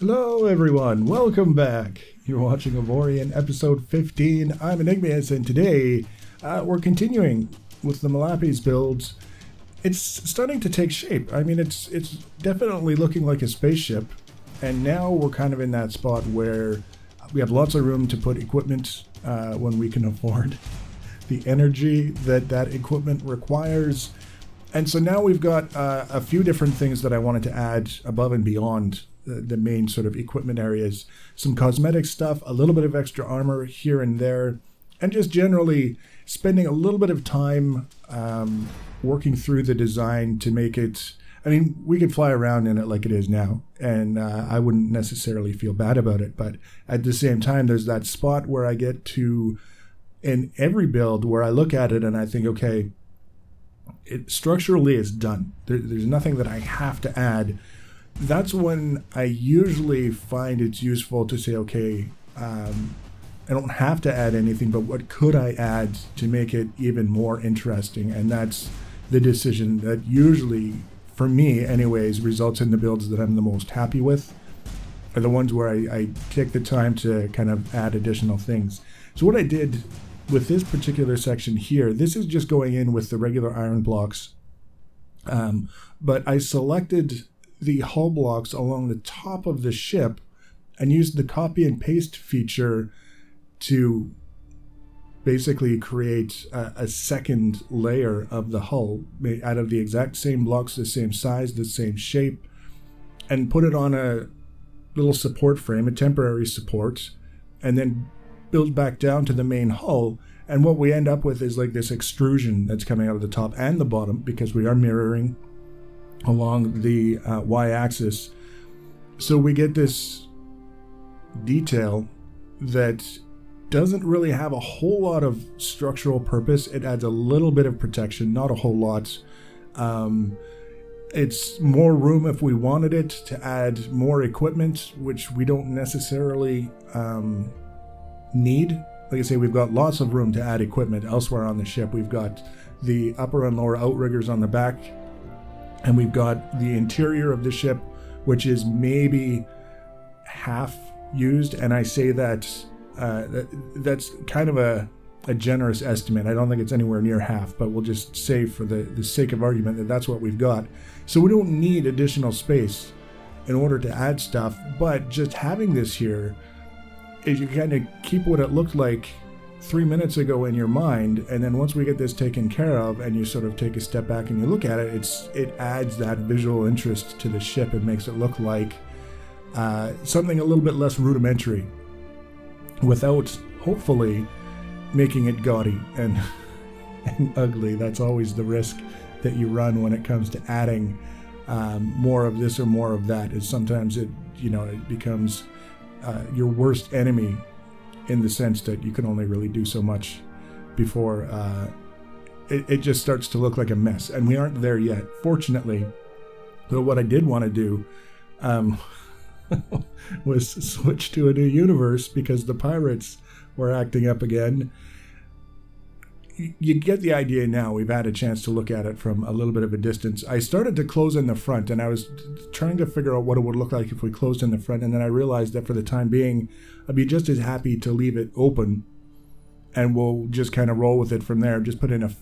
Hello everyone, welcome back. You're watching Avorion episode 15. I'm Enigmius, and today we're continuing with the Melapes builds. It's starting to take shape. I mean, it's definitely looking like a spaceship, and now we're kind of in that spot where we have lots of room to put equipment when we can afford the energy that equipment requires. And so now we've got a few different things that I wanted to add above and beyond the main sort of equipment areas. Some cosmetic stuff, a little bit of extra armor here and there, and just generally spending a little bit of time working through the design to make it, I mean, we could fly around in it like it is now, and I wouldn't necessarily feel bad about it, but at the same time, there's that spot where I get to, in every build, where I look at it and I think, okay, structurally it's done. There's nothing that I have to add. That's when I usually find it's useful to say, okay, I don't have to add anything, but what could I add to make it even more interesting? And that's the decision that usually, for me anyways, results in the builds that I'm the most happy with, are the ones where I take the time to kind of add additional things. So what I did with this particular section here, this is just going in with the regular iron blocks, but I selected the hull blocks along the top of the ship and used the copy and paste feature to basically create a second layer of the hull made out of the exact same blocks, the same size, the same shape, and put it on a little support frame, a temporary support, and then build back down to the main hull. And what we end up with is like this extrusion that's coming out of the top and the bottom, because we are mirroring along the y-axis. So we get this detail that doesn't really have a whole lot of structural purpose. It adds a little bit of protection, not a whole lot. It's more room if we wanted it to add more equipment, which we don't necessarily need. Like I say, we've got lots of room to add equipment elsewhere on the ship. We've got the upper and lower outriggers on the back, and we've got the interior of the ship, which is maybe half used. And I say that that's kind of a generous estimate. I don't think it's anywhere near half, but we'll just say for the sake of argument that that's what we've got. So we don't need additional space in order to add stuff, but just having this here is you kind of keep what it looked like 3 minutes ago in your mind, and then once we get this taken care of and you sort of take a step back and you look at it, it adds that visual interest to the ship. It makes it look like something a little bit less rudimentary, without hopefully making it gaudy and ugly. That's always the risk that you run when it comes to adding more of this or more of that, is sometimes it becomes your worst enemy, in the sense that you can only really do so much before it just starts to look like a mess. And we aren't there yet, fortunately. But what I did want to do was switch to a new universe, because the pirates were acting up again. You get the idea now. We've had a chance to look at it from a little bit of a distance. I started to close in the front, and I was trying to figure out what it would look like if we closed in the front, and then I realized that for the time being, I'd be just as happy to leave it open, and we'll just kind of roll with it from there. Just put in a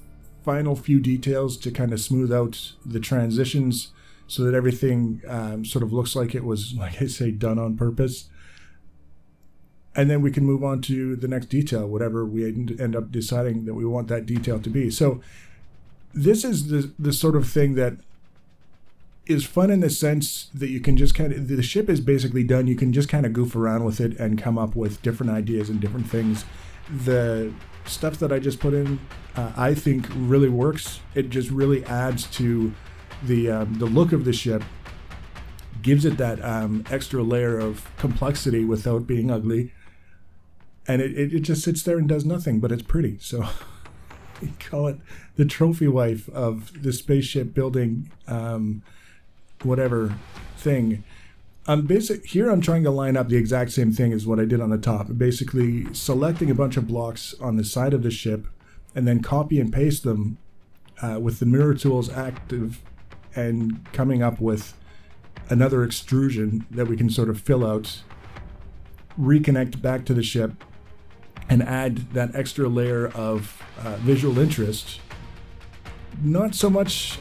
final few details to kind of smooth out the transitions so that everything sort of looks like it was, like I say, done on purpose. And then we can move on to the next detail, whatever we end up deciding that we want that detail to be. So this is the sort of thing that is fun in the sense that you can just kind of, the ship is basically done. You can just kind of goof around with it and come up with different ideas and different things. The stuff that I just put in, I think really works. It just really adds to the look of the ship, gives it that extra layer of complexity without being ugly. And it just sits there and does nothing, but it's pretty. So we call it the trophy wife of the spaceship building whatever thing. Here I'm trying to line up the exact same thing as what I did on the top. Basically selecting a bunch of blocks on the side of the ship and then copy and paste them with the mirror tools active, and coming up with another extrusion that we can sort of fill out, reconnect back to the ship, and add that extra layer of visual interest. Not so much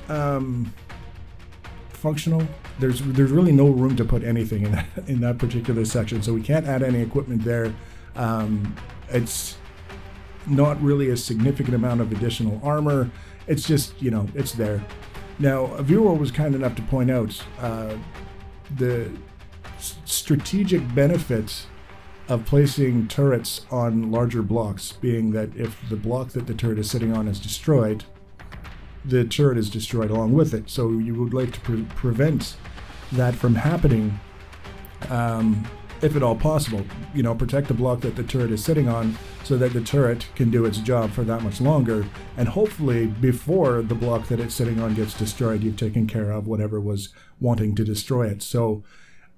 functional. There's really no room to put anything in that particular section, so we can't add any equipment there. It's not really a significant amount of additional armor. It's just, you know, it's there. Now, a viewer was kind enough to point out the strategic benefit of placing turrets on larger blocks, being that if the block that the turret is sitting on is destroyed, the turret is destroyed along with it. So you would like to prevent that from happening, if at all possible. You know, protect the block that the turret is sitting on so that the turret can do its job for that much longer, and hopefully before the block that it's sitting on gets destroyed, you've taken care of whatever was wanting to destroy it. So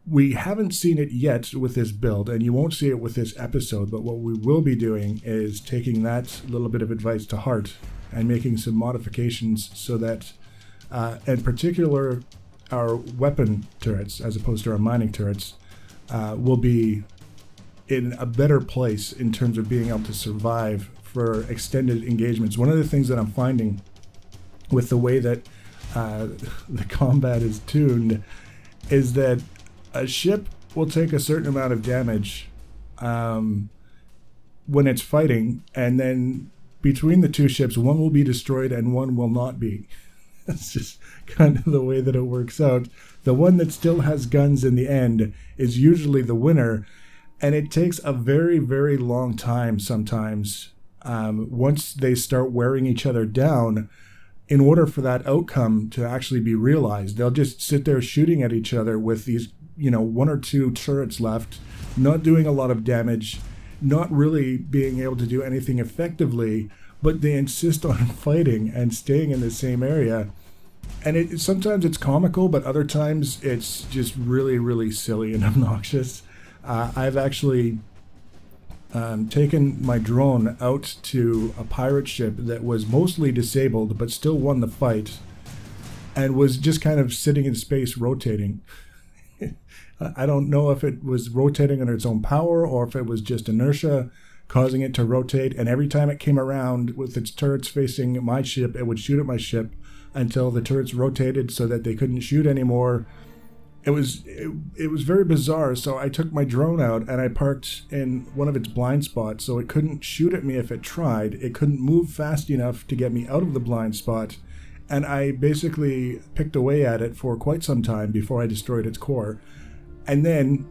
we haven't seen it yet with this build, and you won't see it with this episode, but what we will be doing is taking that little bit of advice to heart and making some modifications so that, in particular, our weapon turrets, as opposed to our mining turrets, will be in a better place in terms of being able to survive for extended engagements. One of the things that I'm finding with the way that the combat is tuned is that a ship will take a certain amount of damage when it's fighting, and then between the two ships, one will be destroyed and one will not be. That's just kind of the way that it works out. The one that still has guns in the end is usually the winner, and it takes a very, very long time sometimes, once they start wearing each other down, in order for that outcome to actually be realized. They'll just sit there shooting at each other with these, you know, 1 or 2 turrets left, not doing a lot of damage, not really being able to do anything effectively, but they insist on fighting and staying in the same area. And sometimes it's comical, but other times it's just really, really silly and obnoxious. I've actually taken my drone out to a pirate ship that was mostly disabled, but still won the fight, and was just kind of sitting in space rotating. I don't know if it was rotating under its own power or if it was just inertia causing it to rotate, and every time it came around with its turrets facing my ship, it would shoot at my ship until the turrets rotated so that they couldn't shoot anymore. It was very bizarre. So I took my drone out and I parked in one of its blind spots so it couldn't shoot at me if it tried. It couldn't move fast enough to get me out of the blind spot, and I basically picked away at it for quite some time before I destroyed its core. And then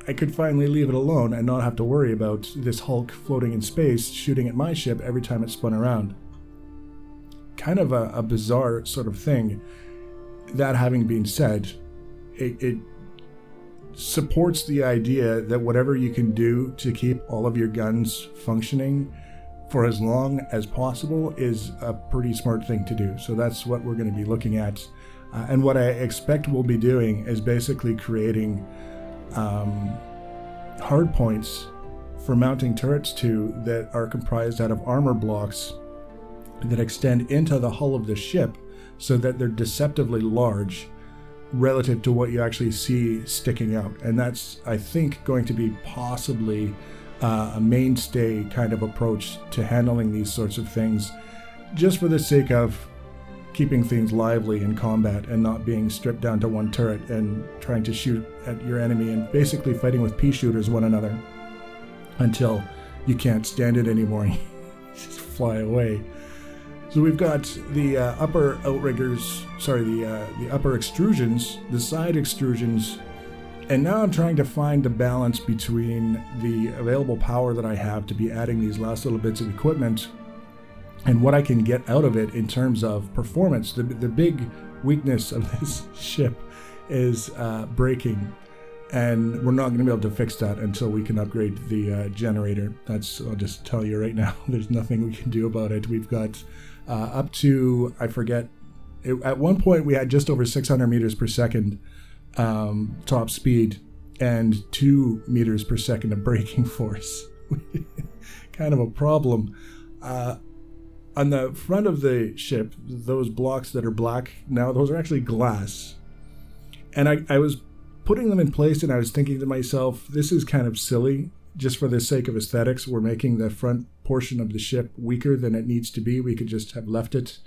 I could finally leave it alone and not have to worry about this Hulk floating in space shooting at my ship every time it spun around. Kind of a bizarre sort of thing. That having been said, it supports the idea that whatever you can do to keep all of your guns functioning for as long as possible is a pretty smart thing to do. So that's what we're going to be looking at. And what I expect we'll be doing is basically creating hard points for mounting turrets to that are comprised out of armor blocks that extend into the hull of the ship so that they're deceptively large relative to what you actually see sticking out. And that's, I think, going to be possibly a mainstay kind of approach to handling these sorts of things, just for the sake of keeping things lively in combat and not being stripped down to one turret and trying to shoot at your enemy and basically fighting with pea shooters one another until you can't stand it anymore and you just fly away. So we've got the upper outriggers, sorry, the upper extrusions, the side extrusions, and now I'm trying to find the balance between the available power that I have to be adding these last little bits of equipment and what I can get out of it in terms of performance. The big weakness of this ship is braking, and we're not going to be able to fix that until we can upgrade the generator. I'll just tell you right now, there's nothing we can do about it. We've got up to, I forget, at one point we had just over 600 meters per second top speed and 2 meters per second of braking force. Kind of a problem. On the front of the ship, those blocks that are black now, those are actually glass. And I was putting them in place, and I was thinking to myself, this is kind of silly. Just for the sake of aesthetics, we're making the front portion of the ship weaker than it needs to be. We could just have left it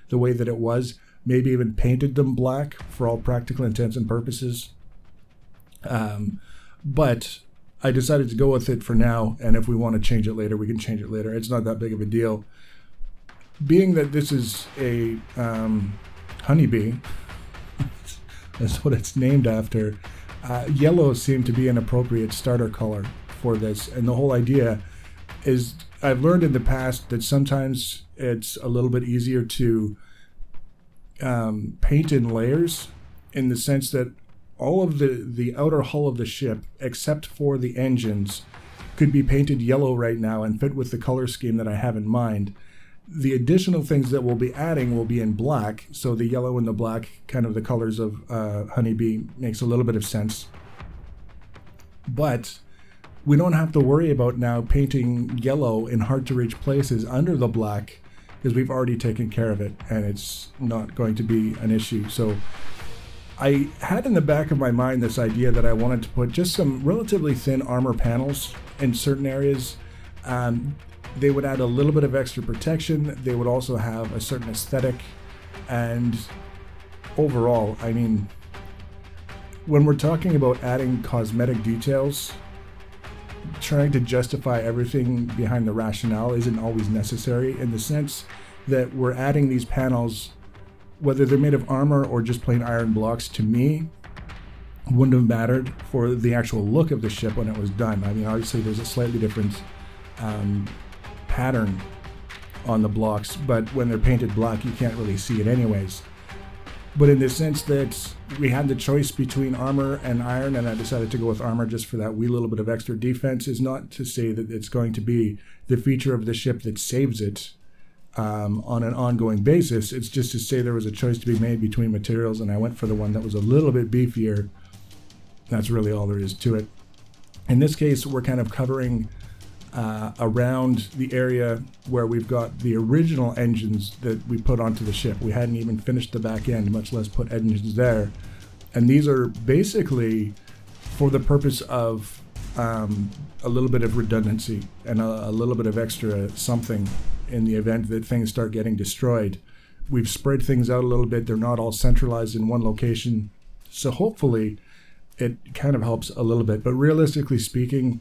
the way that it was, maybe even painted them black for all practical intents and purposes. But I decided to go with it for now, and if we want to change it later, we can change it later. It's not that big of a deal. Being that this is a honeybee, that's what it's named after, yellow seemed to be an appropriate starter color for this. And the whole idea is, I've learned in the past that sometimes it's a little bit easier to paint in layers, in the sense that all of the outer hull of the ship, except for the engines, could be painted yellow right now and fit with the color scheme that I have in mind. The additional things that we'll be adding will be in black, so the yellow and the black, kind of the colors of honeybee, makes a little bit of sense. But we don't have to worry about now painting yellow in hard-to-reach places under the black, because we've already taken care of it, and it's not going to be an issue. So I had in the back of my mind this idea that I wanted to put just some relatively thin armor panels in certain areas. They would add a little bit of extra protection. They would also have a certain aesthetic. And overall, I mean, when we're talking about adding cosmetic details, trying to justify everything behind the rationale isn't always necessary, in the sense that we're adding these panels, whether they're made of armor or just plain iron blocks, to me, wouldn't have mattered for the actual look of the ship when it was done. I mean, obviously there's a slightly different pattern on the blocks, but when they're painted black, you can't really see it anyways. But in the sense that we had the choice between armor and iron, and I decided to go with armor just for that wee little bit of extra defense, is not to say that it's going to be the feature of the ship that saves it on an ongoing basis. It's just to say there was a choice to be made between materials, and I went for the one that was a little bit beefier. That's really all there is to it. In this case, we're kind of covering around the area where we've got the original engines that we put onto the ship. We hadn't even finished the back end, much less put engines there. And these are basically for the purpose of a little bit of redundancy and a little bit of extra something in the event that things start getting destroyed. We've spread things out a little bit. They're not all centralized in one location. So hopefully it kind of helps a little bit. But realistically speaking,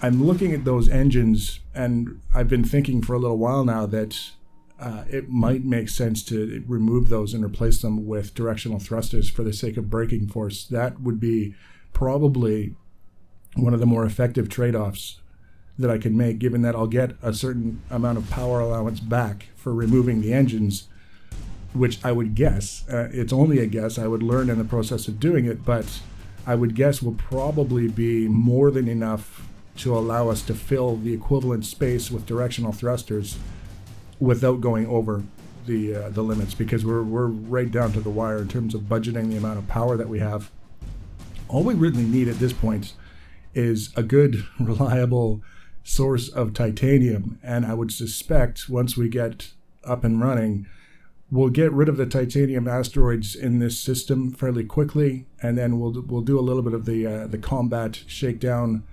I'm looking at those engines, and I've been thinking for a little while now that it might make sense to remove those and replace them with directional thrusters for the sake of braking force. That would be probably one of the more effective trade-offs that I can make, given that I'll get a certain amount of power allowance back for removing the engines, which I would guess, it's only a guess, I would learn in the process of doing it, but I would guess will probably be more than enough to allow us to fill the equivalent space with directional thrusters without going over the limits, because we're right down to the wire in terms of budgeting the amount of power that we have. All we really need at this point is a good, reliable source of titanium, and I would suspect once we get up and running, we'll get rid of the titanium asteroids in this system fairly quickly, and then we'll do a little bit of the combat shakedown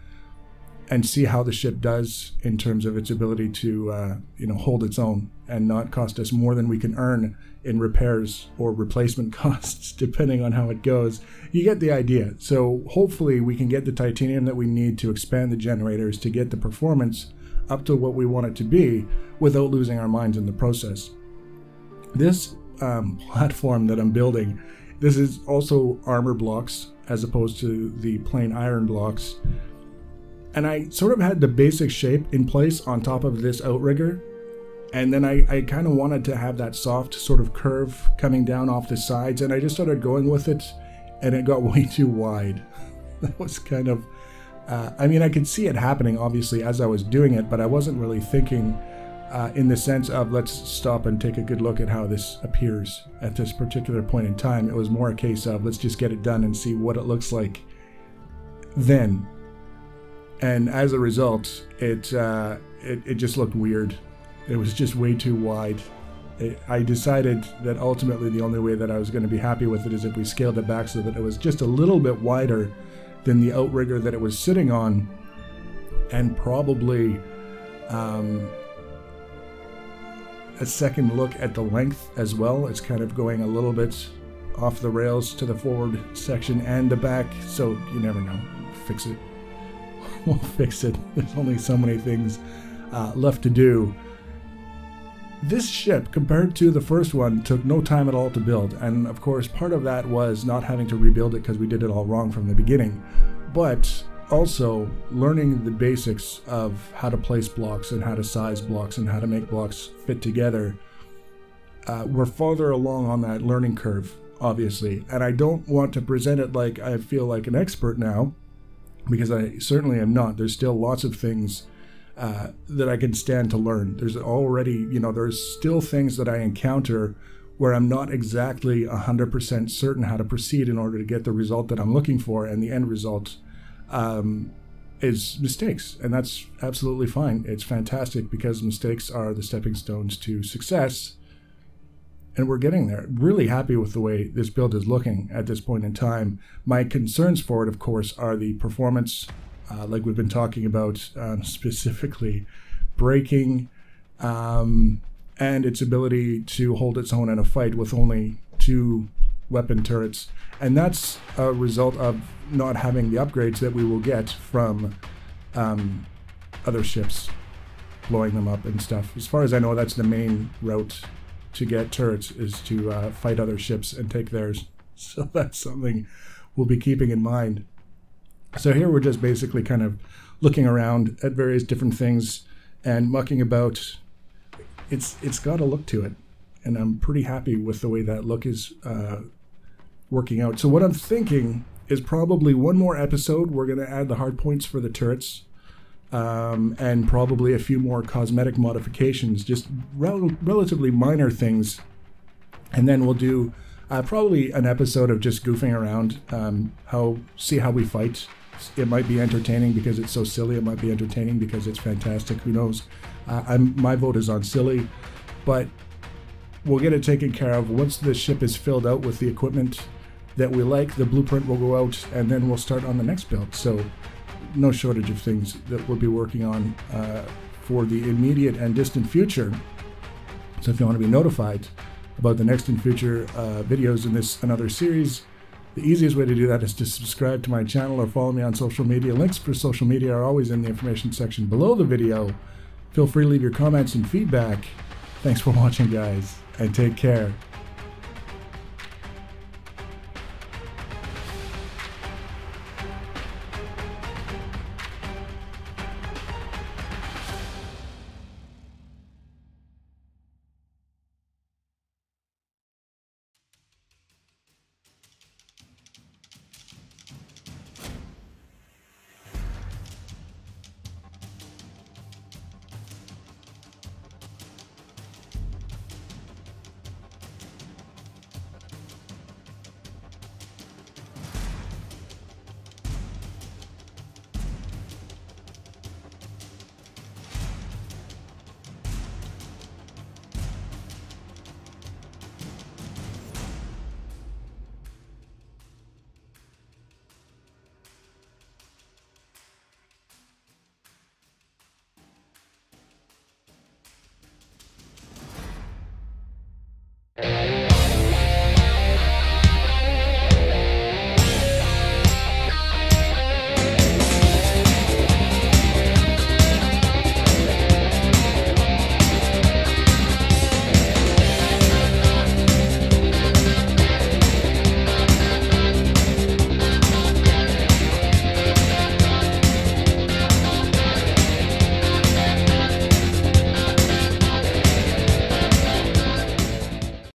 and see how the ship does in terms of its ability to hold its own and not cost us more than we can earn in repairs or replacement costs, depending on how it goes. You get the idea. So hopefully we can get the titanium that we need to expand the generators to get the performance up to what we want it to be without losing our minds in the process. This platform that I'm building, this is also armor blocks as opposed to the plain iron blocks. And I sort of had the basic shape in place on top of this outrigger. And then I kind of wanted to have that soft sort of curve coming down off the sides. And I just started going with it, and it got way too wide. That was kind of, I mean, I could see it happening, obviously, as I was doing it, but I wasn't really thinking in the sense of let's stop and take a good look at how this appears at this particular point in time. It was more a case of let's just get it done and see what it looks like then. And as a result, it just looked weird. It was just way too wide. I decided that ultimately the only way that I was going to be happy with it is if we scaled it back so that it was just a little bit wider than the outrigger that it was sitting on, and probably a second look at the length as well. It's kind of going a little bit off the rails to the forward section and the back, so you never know. Fix it. We'll fix it. There's only so many things left to do. This ship, compared to the first one, took no time at all to build, and of course part of that was not having to rebuild it because we did it all wrong from the beginning, but also learning the basics of how to place blocks and how to size blocks and how to make blocks fit together. We're farther along on that learning curve, obviously, and I don't want to present it like I feel like an expert now, because I certainly am not. There's still lots of things that I can stand to learn. There's already, there's still things that I encounter where I'm not exactly 100% certain how to proceed in order to get the result that I'm looking for, and the end result is mistakes, and that's absolutely fine. It's fantastic because mistakes are the stepping stones to success, and we're getting there. Really happy with the way this build is looking at this point in time. My concerns for it, of course, are the performance, like we've been talking about, specifically braking, and its ability to hold its own in a fight with only 2 weapon turrets, and that's a result of not having the upgrades that we will get from other ships, blowing them up and stuff. As far as I know, that's the main route to get turrets, is to fight other ships and take theirs. So that's something we'll be keeping in mind. So here we're just basically kind of looking around at various different things and mucking about. It's got a look to it, and I'm pretty happy with the way that look is working out. So what I'm thinking is probably one more episode. We're going to add the hardpoints for the turrets, and probably a few more cosmetic modifications, just relatively minor things. And then we'll do probably an episode of just goofing around, see how we fight. It might be entertaining because it's so silly. It might be entertaining because it's fantastic. Who knows? My vote is on silly, but we'll get it taken care of. Once the ship is filled out with the equipment that we like, the blueprint will go out, and then we'll start on the next build. So no shortage of things that we'll be working on for the immediate and distant future. So if you want to be notified about the next and future videos in this another series, the easiest way to do that is to subscribe to my channel or follow me on social media. Links for social media are always in the information section below the video. Feel free to leave your comments and feedback. Thanks for watching, guys, and take care.